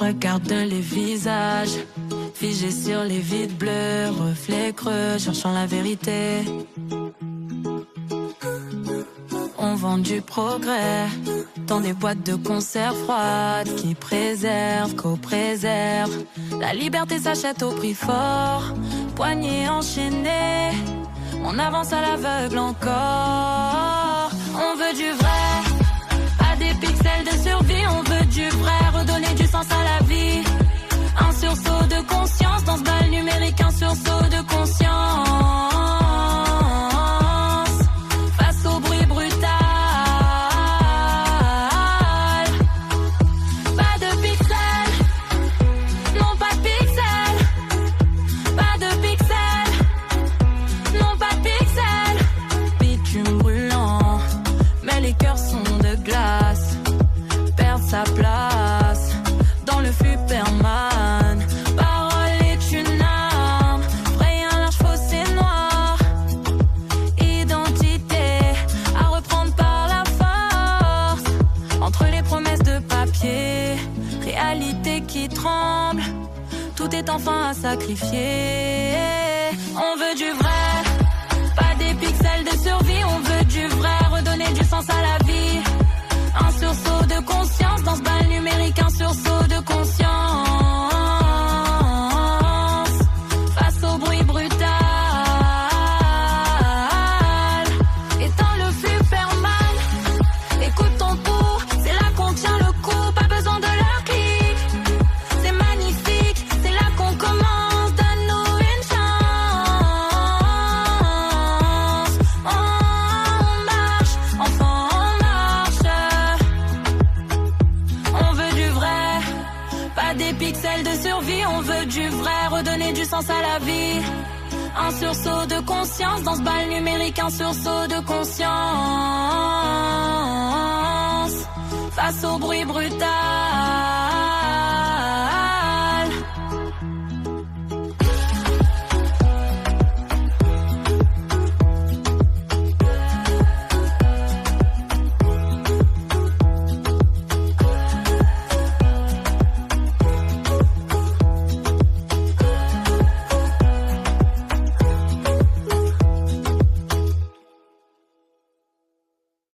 Regarde les visages, figés sur les vides bleus, reflets creux, cherchant la vérité. On vend du progrès dans des boîtes de conserve froides qui préservent, co-préservent. La liberté s'achète au prix fort, poignets enchaînés. On avance à l'aveugle encore. On veut du vrai, pas des pixels de survie. On veut du vrai, redonner du sens à la vie. Un sursaut de conscience dans ce bal numérique, un sursaut de conscience. Face au bruit brutal, pas de pixels, non pas de pixels, pas de pixels, non pas de pixels. Bitume brûlant, mais les cœurs sont de glace, perdre sa place dans le Superman. Parole est une arme, fraye un large fossé noir. Identité à reprendre par la force. Entre les promesses de papier, réalité qui tremble, tout est enfin à sacrifier. On veut du vrai, pas des pixels de survie. On veut du vrai, redonner du sens à la vie. Un sursaut de conscience dans ce bal numérique, un sursaut de conscience. Face au bruit brutal, éteins le Superman, écoute ton pouls, c'est là qu'on tient le coup, pas besoin de leur clic. C'est magnifique, c'est là qu'on commence, donne-nous une chance. On marche, enfant, on marche. On veut du vrai, pas des pixels de survie. On veut du vrai, redonner du sens à la vie. Un sursaut de conscience dans ce bal numérique, un sursaut de conscience. Face au bruit brutal.